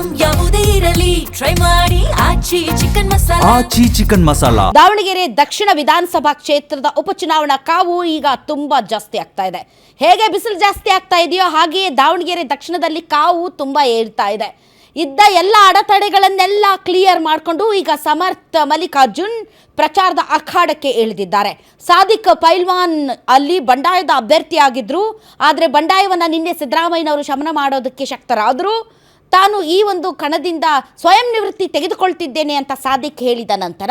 Item ಯಾವುದೇ ಇರಲಿ try ಮಾಡಿ ಆಚಿ ಚಿಕನ್ ಮಸಾಲಾ. ದಾವಣಗೆರೆ ದಕ್ಷಿಣ ವಿಧಾನಸಭಾ ಕ್ಷೇತ್ರದ ಉಪಚುನಾವಣಾ ಕಾವು ಈಗ ತುಂಬಾ ಜಾಸ್ತಿ ಆಗ್ತಾ ಇದೆ. ಹೇಗೆ ಬಿಸಿಲು ಜಾಸ್ತಿ ಆಗ್ತಾ ಇದೆಯೋ ಹಾಗೆಯೇ ದಾವಣಗೆರೆ ದಕ್ಷಿಣದಲ್ಲಿ ಕಾವು ತುಂಬಾ ಏರ್ತಾ ಇದೆ. ಇದ್ದ ಎಲ್ಲ ಅಡೆತಡೆಗಳನ್ನೆಲ್ಲ ಕ್ಲಿಯರ್ ಮಾಡಿಕೊಂಡು ಈಗ ಸಮರ್ಥ ಮಲ್ಲಿಕಾರ್ಜುನ್ ಪ್ರಚಾರದ ಅಖಾಡಕ್ಕೆ ಇಳಿದಿದ್ದಾರೆ. ಸಾದಿಕ್ ಪೈಲ್ವಾನ್ ಅಲ್ಲಿ ಬಂಡಾಯದ ಅಭ್ಯರ್ಥಿಯಾಗಿದ್ರು. ಆದರೆ ಬಂಡಾಯವನ್ನು ನಿನ್ನೆ ಸಿದ್ದರಾಮಯ್ಯನವರು ಶಮನ ಮಾಡೋದಕ್ಕೆ ಶಕ್ತರಾದರು. ತಾನು ಈ ಒಂದು ಕಣದಿಂದ ಸ್ವಯಂ ನಿವೃತ್ತಿ ತೆಗೆದುಕೊಳ್ತಿದ್ದೇನೆ ಅಂತ ಸಾದಿಕ್ ಹೇಳಿದ ನಂತರ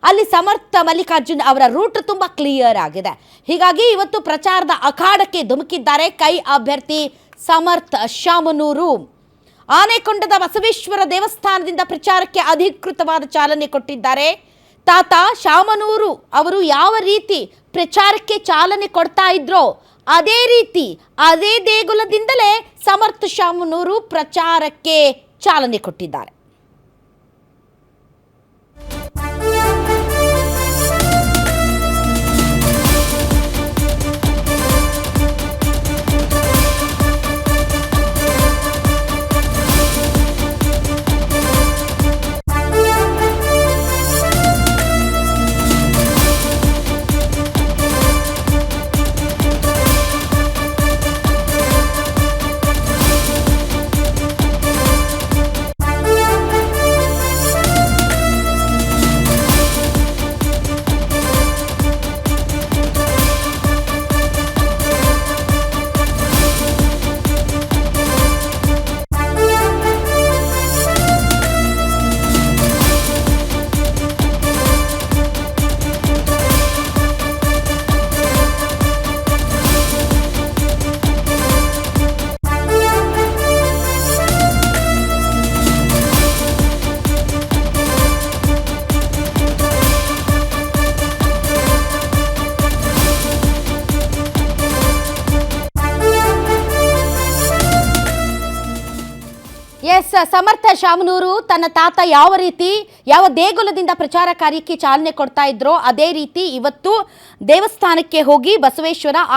ಅಲ್ಲಿ ಸಮರ್ಥ ಮಲ್ಲಿಕಾರ್ಜುನ್ ಅವರ ರೂಟ್ ತುಂಬ ಕ್ಲಿಯರ್ ಆಗಿದೆ. ಹೀಗಾಗಿ ಇವತ್ತು ಪ್ರಚಾರದ ಅಖಾಡಕ್ಕೆ ಧುಮುಕಿದ್ದಾರೆ ಕೈ ಅಭ್ಯರ್ಥಿ ಸಮರ್ಥ ಶಾಮನೂರು. ಆನೆಕೊಂಡದ ಬಸವೇಶ್ವರ ದೇವಸ್ಥಾನದಿಂದ ಪ್ರಚಾರಕ್ಕೆ ಅಧಿಕೃತವಾದ ಚಾಲನೆ ಕೊಟ್ಟಿದ್ದಾರೆ. ತಾತ ಶಾಮನೂರು ಅವರು ಯಾವ ರೀತಿ ಪ್ರಚಾರಕ್ಕೆ ಚಾಲನೆ ಕೊಡ್ತಾ ಇದ್ರೋ ಅದೇ ರೀತಿ ಅದೇ ದೇಗುಲದಿಂದಲೇ ಸಮರ್ಥ ಶಾಮನೂರು ಪ್ರಚಾರಕ್ಕೆ ಚಾಲನೆ ಕೊಟ್ಟಿದ್ದಾರೆ. ಸಮರ್ಥ ಶಾಮನೂರು ತನ್ನ ತಾತ ಯಾವ ದೇಗುಲದಿಂದ ಪ್ರಚಾರ ಕಾರ್ಯಕ್ಕೆ ಚಾಲನೆ ಕೊಡ್ತಾ ಇದ್ರೋ ಅದೇ ರೀತಿ ಇವತ್ತು ದೇವಸ್ಥಾನಕ್ಕೆ ಹೋಗಿ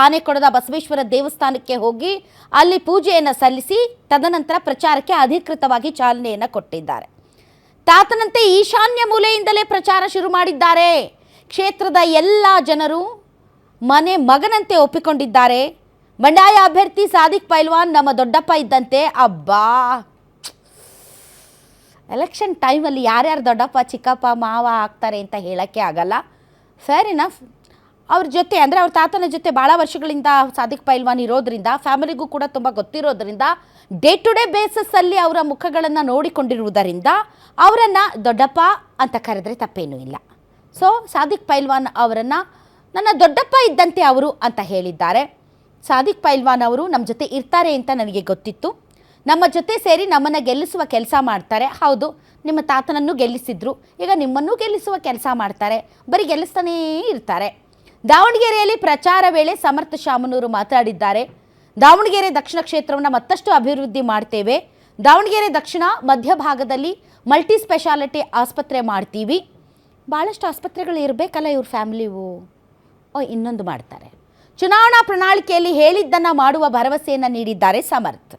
ಆನೆಕೊಡದ ಬಸವೇಶ್ವರ ದೇವಸ್ಥಾನಕ್ಕೆ ಹೋಗಿ ಅಲ್ಲಿ ಪೂಜೆಯನ್ನು ಸಲ್ಲಿಸಿ ತದನಂತರ ಪ್ರಚಾರಕ್ಕೆ ಅಧಿಕೃತವಾಗಿ ಚಾಲನೆಯನ್ನು ಕೊಟ್ಟಿದ್ದಾರೆ. ತಾತನಂತೆ ಈಶಾನ್ಯ ಮೂಲೆಯಿಂದಲೇ ಪ್ರಚಾರ ಶುರು ಮಾಡಿದ್ದಾರೆ. ಕ್ಷೇತ್ರದ ಎಲ್ಲ ಜನರು ಮಗನಂತೆ ಒಪ್ಪಿಕೊಂಡಿದ್ದಾರೆ. ಬಂಡಾಯ ಅಭ್ಯರ್ಥಿ ಸಾದಿಕ್ ಪೈಲ್ವಾನ್ ನಮ್ಮ ದೊಡ್ಡಪ್ಪ ಇದ್ದಂತೆ. ಅಬ್ಬಾ, ಎಲೆಕ್ಷನ್ ಟೈಮಲ್ಲಿ ಯಾರ್ಯಾರು ದೊಡ್ಡಪ್ಪ ಚಿಕ್ಕಪ್ಪ ಮಾವ ಆಗ್ತಾರೆ ಅಂತ ಹೇಳೋಕ್ಕೆ ಆಗಲ್ಲ. Fair enough. ಅವ್ರ ಜೊತೆ ಅಂದರೆ ಅವ್ರ ತಾತನ ಜೊತೆ ಭಾಳ ವರ್ಷಗಳಿಂದ ಸಾದಿಕ್ ಪೈಲ್ವಾನ್ ಇರೋದ್ರಿಂದ ಫ್ಯಾಮಿಲಿಗೂ ಕೂಡ ತುಂಬ ಗೊತ್ತಿರೋದ್ರಿಂದ ಡೇ ಟು ಡೇ ಬೇಸಸ್ಸಲ್ಲಿ ಅವರ ಮುಖಗಳನ್ನು ನೋಡಿಕೊಂಡಿರುವುದರಿಂದ ಅವರನ್ನು ದೊಡ್ಡಪ್ಪ ಅಂತ ಕರೆದ್ರೆ ತಪ್ಪೇನೂ ಇಲ್ಲ. ಸೊ ಸಾದಿಕ್ ಪೈಲ್ವಾನ್ ಅವರನ್ನು ನನ್ನ ದೊಡ್ಡಪ್ಪ ಇದ್ದಂತೆ ಅವರು ಅಂತ ಹೇಳಿದ್ದಾರೆ. ಸಾದಿಕ್ ಪೈಲ್ವಾನ್ ಅವರು ನಮ್ಮ ಜೊತೆ ಇರ್ತಾರೆ ಅಂತ ನನಗೆ ಗೊತ್ತಿತ್ತು. ನಮ್ಮ ಜೊತೆ ಸೇರಿ ನಮ್ಮನ್ನು ಗೆಲ್ಲಿಸುವ ಕೆಲಸ ಮಾಡ್ತಾರೆ. ಹೌದು, ನಿಮ್ಮ ತಾತನನ್ನು ಗೆಲ್ಲಿಸಿದ್ರು, ಈಗ ನಿಮ್ಮನ್ನು ಗೆಲ್ಲಿಸುವ ಕೆಲಸ ಮಾಡ್ತಾರೆ. ಬರೀ ಗೆಲ್ಲಿಸ್ತಾನೇ ಇರ್ತಾರೆ. ದಾವಣಗೆರೆಯಲ್ಲಿ ಪ್ರಚಾರ ವೇಳೆ ಸಮರ್ಥ ಶಾಮನೂರು ಮಾತಾಡಿದ್ದಾರೆ. ದಾವಣಗೆರೆ ದಕ್ಷಿಣ ಕ್ಷೇತ್ರವನ್ನು ಮತ್ತಷ್ಟು ಅಭಿವೃದ್ಧಿ ಮಾಡ್ತೇವೆ. ದಾವಣಗೆರೆ ದಕ್ಷಿಣ ಮಧ್ಯಭಾಗದಲ್ಲಿ ಮಲ್ಟಿ ಸ್ಪೆಷಾಲಿಟಿ ಆಸ್ಪತ್ರೆ ಮಾಡ್ತೀವಿ. ಭಾಳಷ್ಟು ಆಸ್ಪತ್ರೆಗಳು ಇರಬೇಕಲ್ಲ ಇವ್ರ ಫ್ಯಾಮಿಲಿವು. ಇನ್ನೊಂದು ಮಾಡ್ತಾರೆ. ಚುನಾವಣಾ ಪ್ರಣಾಳಿಕೆಯಲ್ಲಿ ಹೇಳಿದ್ದನ್ನು ಮಾಡುವ ಭರವಸೆಯನ್ನು ನೀಡಿದ್ದಾರೆ ಸಮರ್ಥ.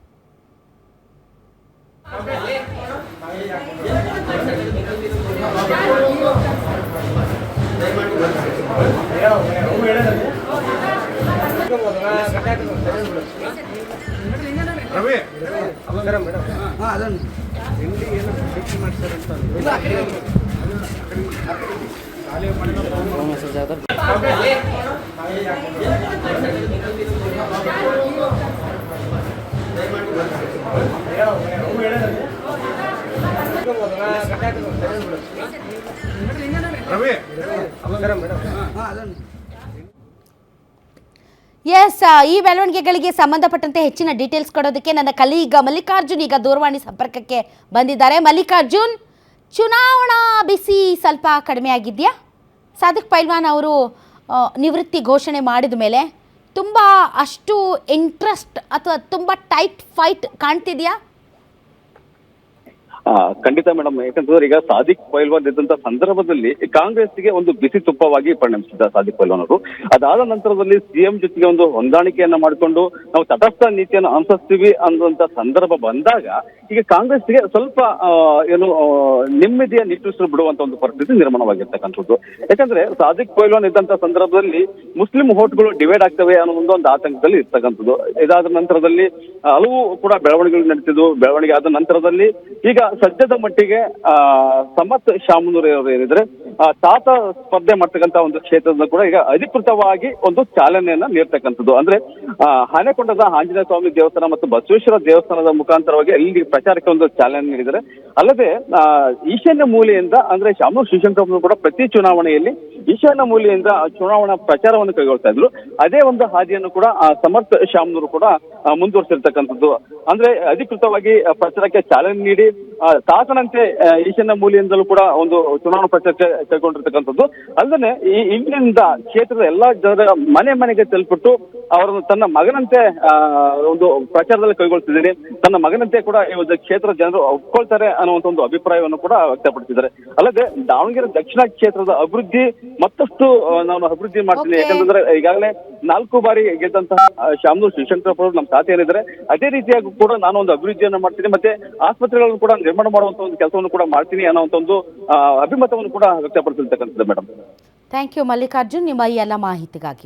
ಎಸ್, ಈ ಬೆಳವಣಿಗೆಗಳಿಗೆ ಸಂಬಂಧಪಟ್ಟಂತೆ ಹೆಚ್ಚಿನ ಡೀಟೇಲ್ಸ್ ಕೊಡೋದಕ್ಕೆ ನನ್ನ ಕಲೀಗ ಮಲ್ಲಿಕಾರ್ಜುನ್ ಈಗ ದೂರವಾಣಿ ಸಂಪರ್ಕಕ್ಕೆ ಬಂದಿದ್ದಾರೆ. ಮಲ್ಲಿಕಾರ್ಜುನ್, ಚುನಾವಣಾ ಬಿಸಿ ಸ್ವಲ್ಪ ಕಡಿಮೆ ಆಗಿದೆಯಾ? ಸಾದಿಕ್ ಪೈಲ್ವಾನ್ ಅವರು ನಿವೃತ್ತಿ ಘೋಷಣೆ ಮಾಡಿದ ಮೇಲೆ ತುಂಬ ಅಷ್ಟು ಇಂಟ್ರೆಸ್ಟ್ ಅಥವಾ ತುಂಬ ಟೈಟ್ ಫೈಟ್ ಕಾಣ್ತಿದೆಯಾ? ಖಂಡಿತ ಮೇಡಮ್, ಯಾಕಂತಂದ್ರೆ ಈಗ ಸಾದಿಕ್ ಪೈಲ್ವಾನ್ ಇದ್ದಂತ ಸಂದರ್ಭದಲ್ಲಿ ಕಾಂಗ್ರೆಸ್ಗೆ ಒಂದು ಬಿಸಿ ತುಪ್ಪವಾಗಿ ಪರಿಣಮಿಸಿದ ಸಾದಿಕ್ ಪೈಲ್ವಾನ್ ಅವರು. ಅದಾದ ನಂತರದಲ್ಲಿ ಸಿಎಂ ಜೊತೆಗೆ ಒಂದು ಹೊಂದಾಣಿಕೆಯನ್ನ ಮಾಡಿಕೊಂಡು ನಾವು ತಟಸ್ಥ ನೀತಿಯನ್ನು ಅನುಸರಿಸ್ತೀವಿ ಅನ್ನುವಂತ ಸಂದರ್ಭ ಬಂದಾಗ ಈಗ ಕಾಂಗ್ರೆಸ್ಗೆ ಸ್ವಲ್ಪ ನೆಮ್ಮದಿಯ ನಿಟ್ಟುಸಿರು ಬಿಡುವಂತ ಒಂದು ಪರಿಸ್ಥಿತಿ ನಿರ್ಮಾಣವಾಗಿರ್ತಕ್ಕಂಥದ್ದು. ಯಾಕಂದ್ರೆ ಸಾದಿಕ್ ಪೈಲ್ವಾನ್ ಇದ್ದಂತ ಸಂದರ್ಭದಲ್ಲಿ ಮುಸ್ಲಿಂ ವೋಟ್ಗಳು ಡಿವೈಡ್ ಆಗ್ತವೆ ಅನ್ನೋ ಒಂದು ಆತಂಕದಲ್ಲಿ ಇರ್ತಕ್ಕಂಥದ್ದು. ಇದಾದ ನಂತರದಲ್ಲಿ ಹಲವು ಕೂಡ ಬೆಳವಣಿಗೆಗಳು ನಡೀತಿದ್ವು. ಬೆಳವಣಿಗೆ ಆದ ನಂತರದಲ್ಲಿ ಈಗ ಸದ್ಯದ ಮಟ್ಟಿಗೆ ಸಮತ್ ಶಾಮನೂರ್ ಅವರು ಏನಿದ್ರೆ ತಾತ ಸ್ಪರ್ಧೆ ಮಾಡ್ತಕ್ಕಂತ ಒಂದು ಕ್ಷೇತ್ರದ ಕೂಡ ಈಗ ಅಧಿಕೃತವಾಗಿ ಒಂದು ಚಾಲನೆಯನ್ನ ನೀಡ್ತಕ್ಕಂಥದ್ದು. ಅಂದ್ರೆ ಆನೆಕೊಂಡದ ಆಂಜನೇಯ ಸ್ವಾಮಿ ದೇವಸ್ಥಾನ ಮತ್ತು ಬಸವೇಶ್ವರ ದೇವಸ್ಥಾನದ ಮುಖಾಂತರವಾಗಿ ಅಲ್ಲಿ ಪ್ರಚಾರಕ್ಕೆ ಒಂದು ಚಾಲನೆ ನೀಡಿದರೆ, ಅಲ್ಲದೆ ಈಶಾನ್ಯ ಮೂಲೆಯಿಂದ ಅಂದ್ರೆ ಶಾಮನೂರ್ ಶಿವಶಂಕರಪ್ಪನವರು ಕೂಡ ಪ್ರತಿ ಚುನಾವಣೆಯಲ್ಲಿ ಈಶಾನ್ಯ ಮೂಲೆಯಿಂದ ಚುನಾವಣಾ ಪ್ರಚಾರವನ್ನು ಕೈಗೊಳ್ತಾ ಇದ್ರು. ಅದೇ ಒಂದು ಹಾದಿಯನ್ನು ಕೂಡ ಸಮರ್ಥ ಶಾಮನೂರು ಕೂಡ ಮುಂದುವರಿಸಿರ್ತಕ್ಕಂಥದ್ದು. ಅಂದ್ರೆ ಅಧಿಕೃತವಾಗಿ ಪ್ರಚಾರಕ್ಕೆ ಚಾಲನೆ ನೀಡಿ ತಾತನಂತೆ ಈಶಾನ್ಯ ಮೂಲೆಯಿಂದಲೂ ಕೂಡ ಒಂದು ಚುನಾವಣಾ ಪ್ರಚಾರಕ್ಕೆ ಕೈಗೊಂಡಿರ್ತಕ್ಕಂಥದ್ದು. ಅಲ್ಲದೆ ಈ ಇಂದಿನಿಂದ ಕ್ಷೇತ್ರದ ಎಲ್ಲಾ ಜನರ ಮನೆ ಮನೆಗೆ ತಲುಪಿಟ್ಟು ಅವರನ್ನು ತನ್ನ ಮಗನಂತೆ ಒಂದು ಪ್ರಚಾರದಲ್ಲಿ ಕೈಗೊಳ್ತಿದ್ದೀನಿ, ತನ್ನ ಮಗನಂತೆ ಕೂಡ ಈ ಒಂದು ಕ್ಷೇತ್ರದ ಜನರು ಒಪ್ಕೊಳ್ತಾರೆ ಅನ್ನುವಂಥ ಒಂದು ಅಭಿಪ್ರಾಯವನ್ನು ಕೂಡ ವ್ಯಕ್ತಪಡಿಸಿದ್ದಾರೆ. ಅಲ್ಲದೆ ದಾವಣಗೆರೆ ದಕ್ಷಿಣ ಕ್ಷೇತ್ರದ ಅಭಿವೃದ್ಧಿ ಮತ್ತಷ್ಟು ನಾನು ಅಭಿವೃದ್ಧಿ ಮಾಡ್ತೀನಿ, ಯಾಕಂತಂದ್ರೆ ಈಗಾಗಲೇ 4 ಬಾರಿ ಗೆದ್ದಂತಹ ಶಾಮನೂರ್ ಶಿವಶಂಕರಪ್ಪ ಅವರು ನಮ್ಮ ತಾತ ಏನಿದ್ದಾರೆ ಅದೇ ರೀತಿಯಾಗಿ ಕೂಡ ನಾನು ಒಂದು ಅಭಿವೃದ್ಧಿಯನ್ನು ಮಾಡ್ತೀನಿ, ಮತ್ತೆ ಆಸ್ಪತ್ರೆಗಳನ್ನು ಕೂಡ ನಿರ್ಮಾಣ ಮಾಡುವಂತ ಒಂದು ಕೆಲಸವನ್ನು ಕೂಡ ಮಾಡ್ತೀನಿ ಅನ್ನುವಂಥ ಒಂದು ಅಭಿಮತವನ್ನು ಕೂಡ ವ್ಯಕ್ತಪಡಿಸಿರ್ತಕ್ಕಂಥದ್ದು ಮೇಡಮ್. ಥ್ಯಾಂಕ್ ಯು ಮಲ್ಲಿಕಾರ್ಜುನ್, ನಿಮ್ಮ ಈ ಎಲ್ಲ ಮಾಹಿತಿಗಾಗಿ.